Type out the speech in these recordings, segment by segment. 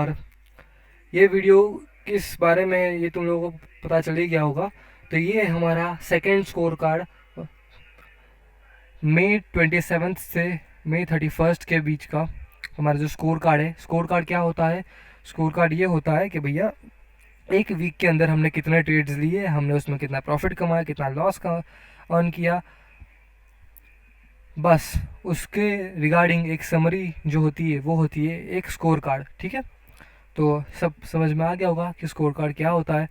और ये वीडियो किस बारे में है ये तुम लोगों को पता चल ही गया होगा। तो ये हमारा सेकंड स्कोर कार्ड मई 27 से मई 31 के बीच का हमारा जो स्कोर कार्ड है। स्कोर कार्ड क्या होता है? स्कोर कार्ड ये होता है कि भैया एक वीक के अंदर हमने कितने ट्रेड्स लिए, हमने उसमें कितना प्रॉफिट कमाया, कितना लॉस का अर्न किया, बस उसके रिगार्डिंग एक समरी जो होती है वो होती है एक स्कोर कार्ड। ठीक है, तो सब समझ में आ गया होगा कि स्कोर कार्ड क्या होता है।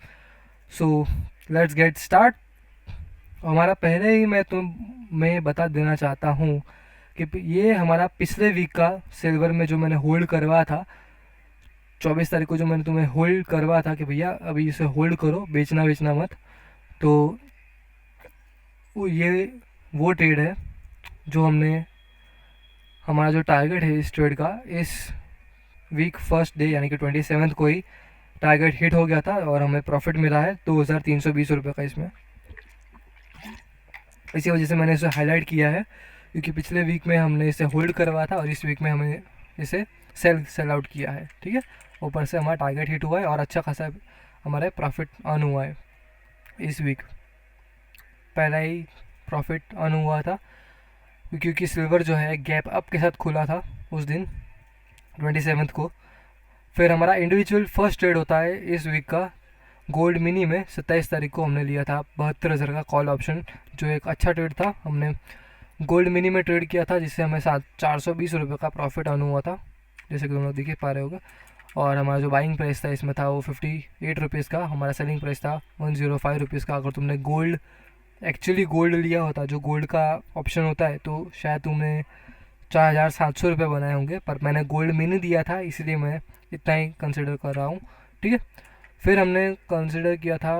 So let's get start. हमारा पहले ही मैं बता देना चाहता हूँ कि ये हमारा पिछले वीक का सिल्वर में जो मैंने होल्ड करवाया था 24 तारीख को, जो मैंने तुम्हें होल्ड करवा था कि भैया अभी इसे होल्ड करो, बेचना मत, तो ये वो ट्रेड है जो हमने, हमारा जो टारगेट है इस ट्रेड का, इस वीक फर्स्ट डे यानी कि 27 को ही टारगेट हिट हो गया था और हमें प्रॉफिट मिला है 2320 रुपये का इसमें। इसी वजह से मैंने इसे हाईलाइट किया है, क्योंकि पिछले वीक में हमने इसे होल्ड करवाया था और इस वीक में हमने इसे सेल आउट किया है। ठीक है, ऊपर से हमारा टारगेट हिट हुआ है और अच्छा खासा हमारे प्रॉफिट अर्न हुआ है। इस वीक पहला ही प्रॉफिट अर्न हुआ था, क्योंकि सिल्वर जो है गैप अप के साथ खुला था उस दिन 27 को। फिर हमारा इंडिविजुअल फर्स्ट ट्रेड होता है इस वीक का गोल्ड मिनी में 27 तारीख को हमने लिया था 72,000 का कॉल ऑप्शन, जो एक अच्छा ट्रेड था। हमने गोल्ड मिनी में ट्रेड किया था जिससे हमें 420 रुपये का प्रॉफिट अर्न हुआ था, जैसे कि तुम लोग देख पा रहे होगे। और हमारा जो बाइंग प्राइस था इसमें था वो 58 रुपीज़ का, हमारा सेलिंग प्राइस था 105 रुपीज़ का। अगर तुमने एक्चुअली गोल्ड लिया होता, जो गोल्ड का ऑप्शन होता है, तो शायद तुमने 4,700 रुपये बनाए होंगे, पर मैंने गोल्ड मिनी दिया था इसलिए मैं इतना ही कंसिडर कर रहा हूँ। ठीक है, फिर हमने कंसिडर किया था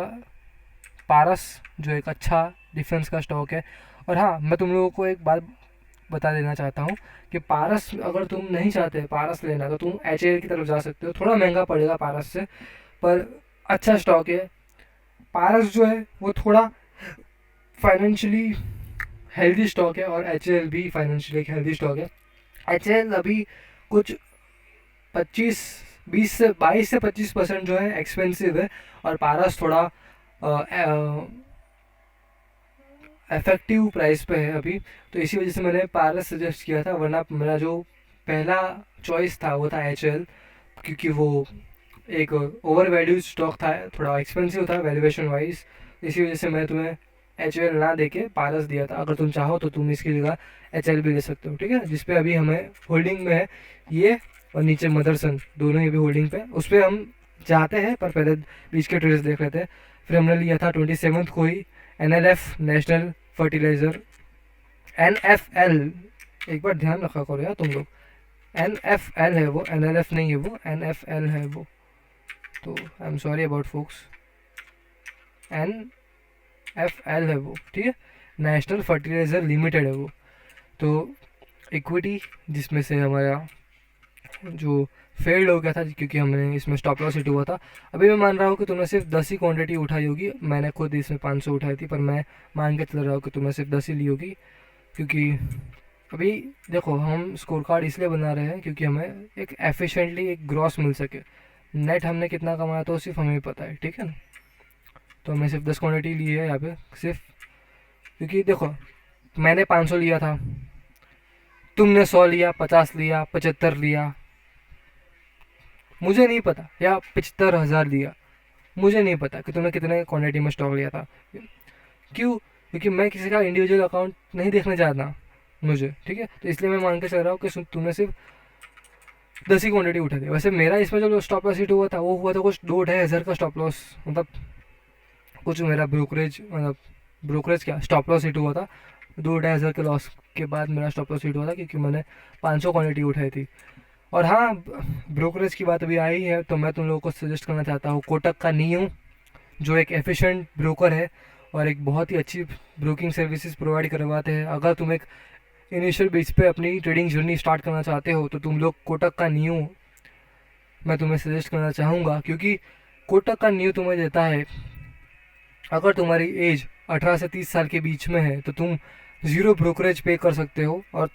पारस, जो एक अच्छा डिफेंस का स्टॉक है। और हाँ, मैं तुम लोगों को एक बात बता देना चाहता हूँ कि पारस अगर तुम नहीं चाहते पारस लेना तो तुम HAL की तरफ जा सकते हो। थोड़ा महंगा पड़ेगा पारस से, पर अच्छा स्टॉक है। पारस जो है वो थोड़ा फाइनेंशियली हेल्दी स्टॉक है और HAL भी फाइनेंशियली एक हेल्दी स्टॉक है। HAL अभी कुछ 22 से 25% जो है एक्सपेंसिव है और पारस थोड़ा इफेक्टिव प्राइस पे है अभी, तो इसी वजह से मैंने पारस सजेस्ट किया था। वरना मेरा जो पहला चॉइस था वो था HAL, क्योंकि वो एक ओवर वैल्यूड स्टॉक था, थोड़ा एक्सपेंसिव था वैल्यूएशन वाइज। इसी वजह से मैं तुम्हें HAL ना देके पारस दिया था। अगर तुम चाहो तो तुम इसकी जगह HAL भी ले सकते हो। ठीक है, जिसपे अभी हमें होल्डिंग में है ये, और नीचे मदरसन, दोनों ही भी होल्डिंग पे। उस पर हम जाते हैं, पर पहले बीच के ट्रेड्स देख लेते हैं। फिर हमने लिया था 27 को ही NLF, नेशनल फर्टिलाइज़र, NFL, एक बार ध्यान रखा करो यार तुम लोग, NFL है वो, NLF नहीं है वो, NFL है वो। तो I am sorry about folks, NFL है वो। ठीक है, नेशनल फर्टिलाइज़र लिमिटेड है वो। तो इक्विटी जिसमें से हमारा जो फेल्ड हो गया था क्योंकि हमने इसमें स्टॉप लॉस हिट हुआ था। अभी मैं मान रहा हूँ कि तुमने सिर्फ 10 ही क्वांटिटी उठाई होगी, मैंने खुद इसमें 500 उठाई थी, पर मैं मान के चल रहा हूँ कि तुमने सिर्फ 10 ही ली होगी। क्योंकि अभी देखो, हम स्कोर कार्ड इसलिए बना रहे हैं क्योंकि हमें एक एफिशिएंटली एक ग्रॉस मिल सके। नेट हमने कितना कमाया तो सिर्फ हमें पता है, ठीक है ना। तो हमने सिर्फ 10 क्वान्टिटी ली है यहाँ पे सिर्फ, क्योंकि देखो मैंने 500 लिया था, तुमने 100 लिया, 50 लिया, 75 लिया, मुझे नहीं पता, या 75,000 लिया, मुझे नहीं पता कि तुमने कितने क्वांटिटी में स्टॉक लिया था। क्यों? क्योंकि मैं किसी का इंडिविजुअल अकाउंट नहीं देखना चाहता मुझे, ठीक है। तो इसलिए मैं मान के चल रहा हूँ कि तुमने सिर्फ 10 ही क्वांटिटी उठा दी। वैसे मेरा इसमें जो स्टॉप लॉस हिट हुआ था वो हुआ था कुछ 2-2.5 हज़ार का स्टॉप लॉस, मतलब कुछ मेरा ब्रोकरेज क्या स्टॉप लॉस हिट हुआ था। 2-2.5 हज़ार के लॉस के बाद मेरा स्टॉप लॉस हिट हुआ था, क्योंकि मैंने 500 क्वान्टिटी उठाई थी। और हाँ, ब्रोकरेज की बात अभी आई है तो मैं तुम लोगों को सजेस्ट करना चाहता हूँ कोटक का नियो, जो एक एफिशिएंट ब्रोकर है और एक बहुत ही अच्छी ब्रोकिंग सर्विसेज प्रोवाइड करवाते हैं। अगर तुम एक इनिशियल बेस पे अपनी ट्रेडिंग जर्नी स्टार्ट करना चाहते हो तो तुम लोग कोटक का नियो मैं तुम्हें सजेस्ट करना चाहूँगा, क्योंकि कोटक का नियो तुम्हें देता है, अगर तुम्हारी एज 18 से 30 साल के बीच में है तो तुम ज़ीरो ब्रोकरेज पे कर सकते हो, और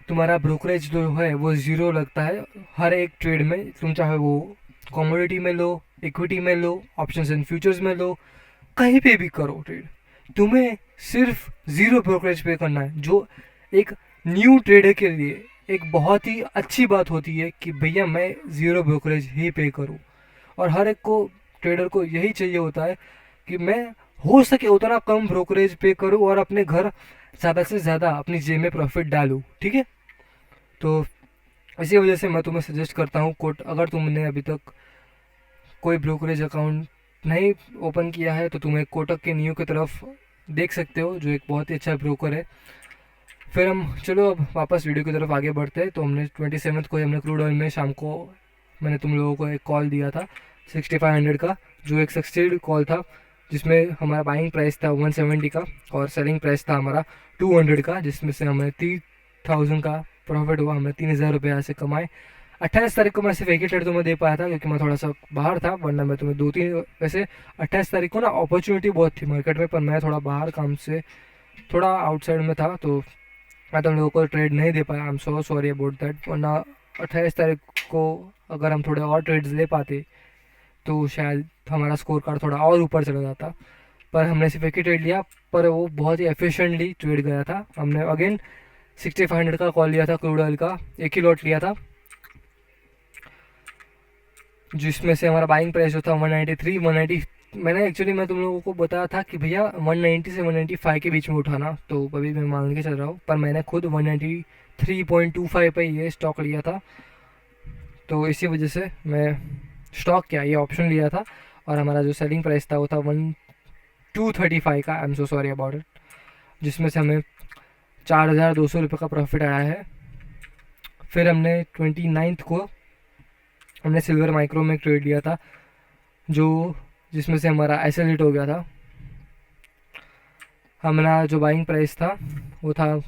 तुम्हारा ब्रोकरेज जो है वो ज़ीरो लगता है हर एक ट्रेड में। तुम चाहे वो कमोडिटी में लो, इक्विटी में लो, ऑप्शंस एंड फ्यूचर्स में लो, कहीं पे भी करो ट्रेड, तुम्हें सिर्फ ज़ीरो ब्रोकरेज पे करना है। जो एक न्यू ट्रेडर के लिए एक बहुत ही अच्छी बात होती है कि भैया मैं ज़ीरो ब्रोकरेज ही पे करूँ। और हर एक को ट्रेडर को यही चाहिए होता है कि मैं हो सके उतना कम ब्रोकरेज पे करूँ और अपने घर ज़्यादा से ज़्यादा अपनी जेब में प्रॉफिट डालूँ। ठीक है, तो इसी वजह से मैं तुम्हें सजेस्ट करता हूँ कोट, अगर तुमने अभी तक कोई ब्रोकरेज अकाउंट नहीं ओपन किया है तो तुम एक कोटक के न्यू की तरफ देख सकते हो, जो एक बहुत ही अच्छा ब्रोकर है। फिर हम चलो अब वापस वीडियो की तरफ आगे बढ़ते हैं। तो हमने 27 को हमने क्रूड ऑयल में शाम को मैंने तुम लोगों को एक कॉल दिया था 6500 का, जो एक सक्सेड कॉल था, जिसमें हमारा बाइंग प्राइस था 170 का और सेलिंग प्राइस था हमारा 200 का, जिसमें से हमें 3000 का प्रॉफिट हुआ। हमने 3000 रुपये यहाँ से कमाए। 28 तारीख को मैं सिर्फ एक ही ट्रेड तुम्हें दे पाया था क्योंकि मैं थोड़ा सा बाहर था, वरना मैं तुम्हें 2-3 वैसे 28 तारीख को ना अपॉर्चुनिटी बहुत थी मार्केट में, पर मैं थोड़ा बाहर काम से थोड़ा आउटसाइड में था, तो मैं तुम लोगों को ट्रेड नहीं दे पाया। I am so sorry about that. वरना 28 तारीख को अगर हम थोड़े और ट्रेड्स ले पाते तो शायद हमारा स्कोर कार्ड थोड़ा और ऊपर चला जाता, पर हमने सिर्फ एक ही ट्रेड लिया, पर वो बहुत ही एफिशिएंटली ट्रेड गया था। हमने अगेन 6500 का कॉल लिया था क्रूड ऑयल का, एक ही लॉट लिया था, जिसमें से हमारा बाइंग प्राइस जो था 193 190। मैंने एक्चुअली मैं तुम लोगों को बताया था कि भैया 190 से 195 के बीच में उठाना, तो अभी मैं मान के चल रहा हूँ, पर मैंने खुद 193.25 पे ये स्टॉक लिया था। तो इसी वजह से मैं स्टॉक क्या ये ऑप्शन लिया था, और हमारा जो सेलिंग प्राइस था वो था 1235 का। I am so sorry about it, जिसमें से हमें 4200 रुपये का प्रॉफिट आया है। फिर हमने 29 को हमने सिल्वर माइक्रो में ट्रेड लिया था, जो जिसमें से हमारा ऐसे हिट हो गया था। हमारा जो बाइंग प्राइस था वो था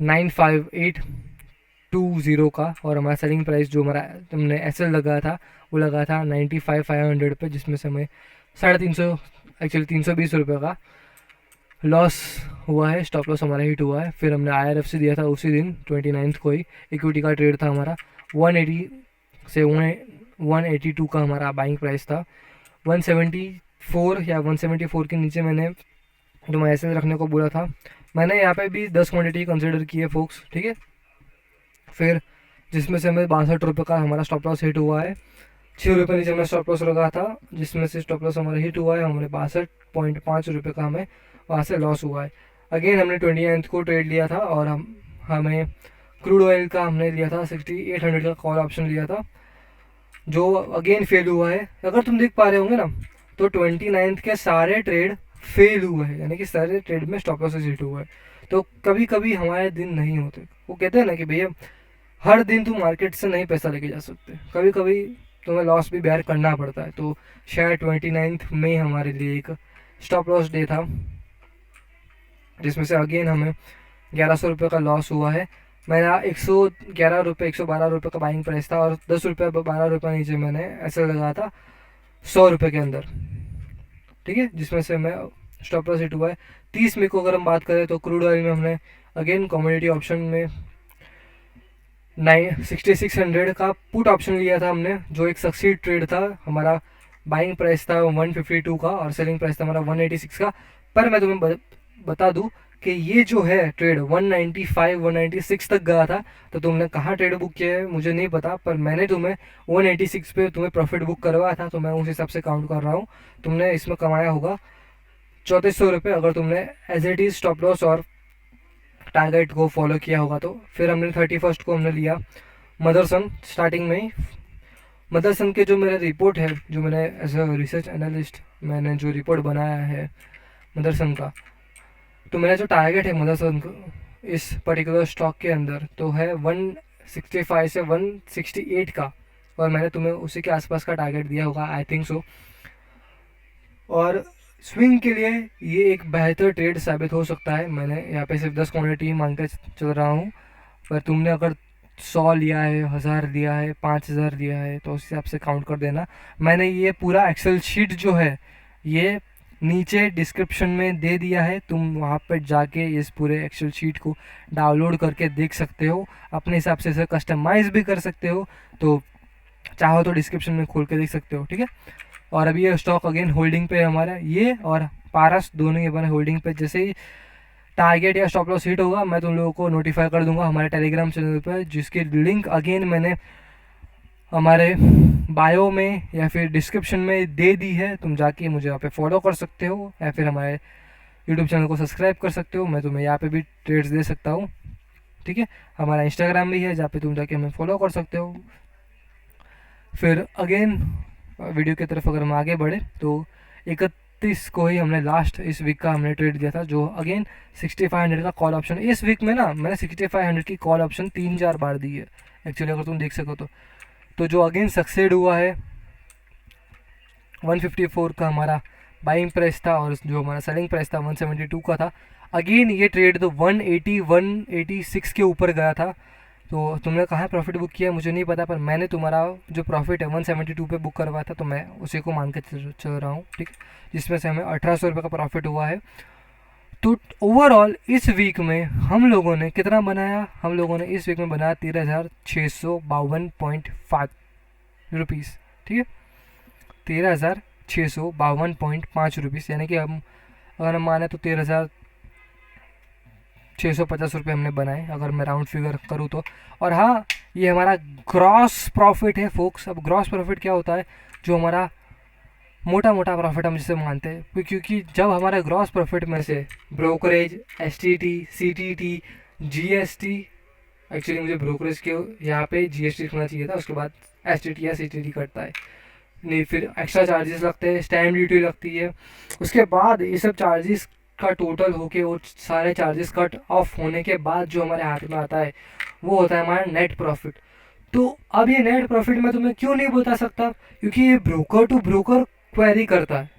95820 का, और हमारा सेलिंग प्राइस जो हमारा हमने एसएल लगा था वो लगा था 95,500 पे, जिसमें से हमें 350 एक्चुअली 320 रुपये का लॉस हुआ है। स्टॉप लॉस हमारा हिट हुआ है। फिर हमने IRFC दिया था उसी दिन 29 को ही। इक्विटी का ट्रेड था हमारा 180 से 182 का हमारा बाइंग प्राइस था। 174 या 174 के नीचे मैंने जो मैं ऐसे रखने को बोला था, मैंने यहाँ पे भी 10 क्वांटिटी कंसिडर की है फोक्स, ठीक है। फिर जिसमें से हमें 62 रुपये का हमारा स्टॉप लॉस हिट हुआ है। 6 रुपये नीचे हमें स्टॉप लॉस लगा था, जिसमें से स्टॉप लॉस हमारा हिट हुआ है। हमारे 62.5 रुपये का हमें वहाँ से लॉस हुआ है। अगेन हमने 29 को ट्रेड लिया था, और हमें क्रूड ऑयल का हमने लिया था 6800 का कॉल ऑप्शन लिया था, जो अगेन फेल हुआ है। अगर तुम देख पा रहे होंगे ना, तो 29 के सारे ट्रेड फेल हुए हैं, यानी कि सारे ट्रेड में स्टॉप लॉसेस हिट हुआ है। तो कभी कभी हमारे दिन नहीं होते। वो कहते हैं ना कि भैया हर दिन तुम मार्केट से नहीं पैसा लेके जा सकते, कभी कभी तुम्हें लॉस भी बेयर करना पड़ता है। तो शायद 29 में हमारे लिए एक स्टॉप लॉस डे था, जिसमें से अगेन हमें 1100 रुपये का लॉस हुआ है। मेरा 111 रुपये 112 रुपये का बाइंग प्राइस था, और 10 रुपये 12 रुपये नीचे मैंने ऐसे लगाया था 100 रुपये के अंदर, ठीक है, जिसमें से मैं स्टॉप लॉस हिट हुआ है। 30 मई को अगर हम बात करें तो क्रूड ऑयल में हमने अगेन कमोडिटी ऑप्शन में 6600 का पुट ऑप्शन लिया था हमने, जो एक सक्सीड ट्रेड था। हमारा बाइंग प्राइस था 152 का और सेलिंग प्राइस था हमारा 186 का। पर मैं तुम्हें बता दूं कि ये जो है ट्रेड 195 196 तक गया था। तो तुमने कहाँ ट्रेड बुक किया है मुझे नहीं पता, पर मैंने तुम्हें 186 पे तुम्हें प्रॉफिट बुक करवाया था, तो मैं उस हिसाब से काउंट कर रहा हूँ। तुमने इसमें कमाया होगा 3400 रुपये, अगर तुमने as it is stop loss और टारगेट को फॉलो किया होगा तो। फिर हमने 31 को हमने लिया मदरसन, स्टार्टिंग में ही मदरसन के जो मेरा रिपोर्ट है, जो मैंने एज अ रिसर्च एनालिस्ट मैंने जो रिपोर्ट बनाया है मदरसन का, तो मेरा जो टारगेट है मदरसन इस पर्टिकुलर स्टॉक के अंदर तो है 165 से 168 का, और मैंने तुम्हें उसी के आसपास का टारगेट दिया होगा, आई थिंक सो। और स्विंग के लिए ये एक बेहतर ट्रेड साबित हो सकता है। मैंने यहाँ पे सिर्फ 10 क्वांटिटी मांग के चल रहा हूँ, पर तुमने अगर 100 लिया है, 1000 लिया है, 5000 लिया है, तो उस हिसाब से काउंट कर देना। मैंने ये पूरा एक्सेल शीट जो है ये नीचे डिस्क्रिप्शन में दे दिया है, तुम वहाँ पर जाके इस पूरे एक्सेल शीट को डाउनलोड करके देख सकते हो, अपने हिसाब से इसे कस्टमाइज़ भी कर सकते हो, तो चाहो तो डिस्क्रिप्शन में खोल के देख सकते हो, ठीक है। और अभी ये स्टॉक अगेन होल्डिंग पे हमारा, ये और पारस दोनों ही बने होल्डिंग पे। जैसे ही टारगेट या स्टॉप लॉस हिट होगा मैं तुम लोगों को नोटिफाई कर दूंगा हमारे टेलीग्राम चैनल पर, जिसकी लिंक अगेन मैंने हमारे बायो में या फिर डिस्क्रिप्शन में दे दी है। तुम जाके मुझे यहाँ पे फॉलो कर सकते हो या फिर हमारे यूट्यूब चैनल को सब्सक्राइब कर सकते हो, मैं तुम्हें यहाँ पे भी ट्रेड्स दे सकता हूँ, ठीक है। हमारा इंस्टाग्राम भी है जहाँ पे तुम जाके हमें फॉलो कर सकते हो। फिर अगेन वीडियो की तरफ अगर हम आगे बढ़े तो 31 को ही हमने लास्ट इस वीक का हमने ट्रेड दिया था, जो अगेन 6500 का कॉल ऑप्शन। इस वीक में ना मैंने 6500 की कॉल ऑप्शन 3-4 बार दी है एक्चुअली, अगर तुम देख सको तो जो अगेन सक्सेड हुआ है 154 का हमारा बाइंग प्राइस था और जो हमारा सेलिंग प्राइस था 172 का था। अगेन ये ट्रेड तो 186 के ऊपर गया था। तो तुमने कहाँ प्रॉफिट बुक किया है मुझे नहीं पता, पर मैंने तुम्हारा जो प्रॉफिट है 172 पे बुक करवाया था, तो मैं उसी को मान के चल रहा हूँ, ठीक, जिसमें से हमें 1800 रुपये का प्रॉफिट हुआ है। तो ओवरऑल इस वीक में हम लोगों ने कितना बनाया, हम लोगों ने इस वीक में बनाया 13,652.5 रुपीज़, ठीक है, 13,652.5 रुपीज़, यानी कि हम अगर हम माने तो 13,650 रुपये हमने बनाए अगर मैं राउंड फिगर करूँ तो। और हाँ, ये हमारा ग्रॉस प्रॉफिट है फोक्स। अब ग्रॉस प्रॉफिट क्या होता है, जो हमारा मोटा मोटा प्रॉफिट हम जिसे मानते हैं, क्योंकि जब हमारा ग्रॉस प्रॉफिट में से brokerage, STT, CTT, GST, actually मुझे ब्रोकरेज के यहाँ पे जीएसटी लिखना चाहिए था, उसके बाद एसटीटी या सीटीटी कटता है, नहीं फिर एक्स्ट्रा चार्जेस लगते हैं, स्टैम्प ड्यूटी लगती है, उसके बाद ये सब चार्जेस का टोटल होके वो सारे चार्जेस कट ऑफ होने के बाद जो हमारे हाथ में आता है वो होता है हमारा नेट प्रॉफिट। तो अब ये नेट प्रॉफिट मैं तुम्हें क्यों नहीं बता सकता, क्योंकि ये ब्रोकर टू ब्रोकर क्वेरी करता है।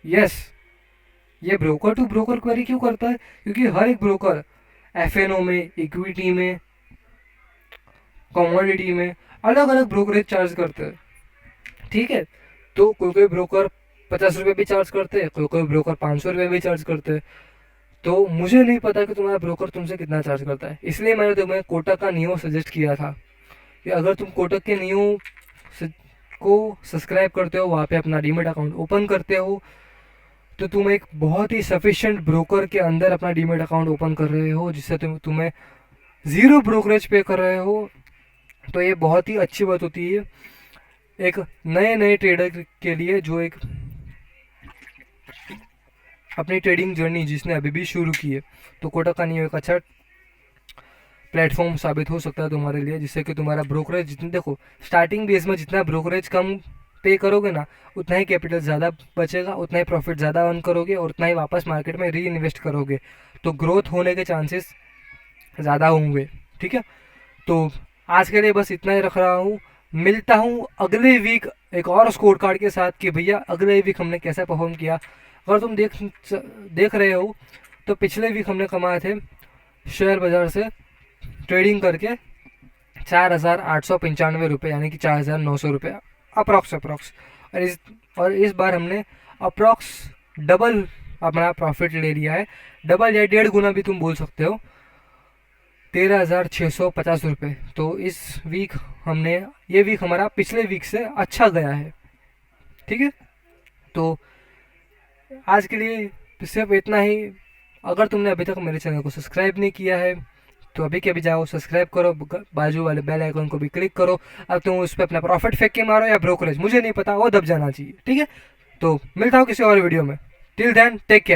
यस, ये ब्रोकर टू ब्रोकर क्वेरी क्यों करता है, क्योंकि हर एक ब्रोकर एफएनओ में, इक्विटी में, कमोडिटी में अलग अलग ब्रोकरेज चार्ज करते हैं, ठीक है। तो कोई कोई ब्रोकर 50 रुपये भी चार्ज करते हैं, कोई कोई ब्रोकर 500 रुपये भी चार्ज करते हैं। तो मुझे नहीं पता कि तुम्हारा ब्रोकर तुमसे कितना चार्ज करता है, इसलिए मैंने तुम्हें कोटक का नियो सजेस्ट किया था कि अगर तुम कोटक के नियो को सब्सक्राइब करते हो, वहाँ पे अपना डीमेट अकाउंट ओपन करते हो, तो तुम एक बहुत ही सफिशिएंट ब्रोकर के अंदर अपना डीमेट अकाउंट ओपन कर रहे हो, जिससे तुम्हें ज़ीरो ब्रोकरेज पे कर रहे हो। तो ये बहुत ही अच्छी बात होती है एक नए ट्रेडर के लिए, जो एक अपनी ट्रेडिंग जर्नी जिसने अभी भी शुरू की है। तो कोटक का नियो एक अच्छा प्लेटफॉर्म साबित हो सकता है तुम्हारे लिए, जिससे कि तुम्हारा ब्रोकरेज जितने, देखो स्टार्टिंग बेस में जितना ब्रोकरेज कम पे करोगे ना, उतना ही कैपिटल ज़्यादा बचेगा, उतना ही प्रॉफिट ज़्यादा अर्न करोगे और उतना ही वापस मार्केट में री इन्वेस्ट करोगे, तो ग्रोथ होने के चांसेस ज़्यादा होंगे, ठीक है। तो आज के लिए बस इतना ही रख रहा हूँ, मिलता हूँ अगले वीक एक और स्कोर कार्ड के साथ कि भैया अगले वीक हमने कैसा परफॉर्म किया। अगर तुम देख रहे हो तो पिछले वीक हमने कमाए थे शेयर बाज़ार से ट्रेडिंग करके 4,895 रुपये, यानी कि 4,900 रुपये अप्रॉक्स। और इस बार हमने अप्रॉक्स डबल अपना प्रॉफिट ले लिया है, डबल या 1.5 गुना भी तुम बोल सकते हो, 13,650 रुपये। तो इस वीक ये वीक हमारा पिछले वीक से अच्छा गया है, ठीक है। तो आज के लिए सिर्फ इतना ही। अगर तुमने अभी तक मेरे चैनल को सब्सक्राइब नहीं किया है तो अभी के अभी जाओ सब्सक्राइब करो, बाजू वाले बेल आइकन को भी क्लिक करो। अब तुम उस पर अपना प्रॉफिट फेंक के मारो या ब्रोकरेज, मुझे नहीं पता, वो दब जाना चाहिए, ठीक है। तो मिलता हूँ किसी और वीडियो में, टिल देन टेक केयर।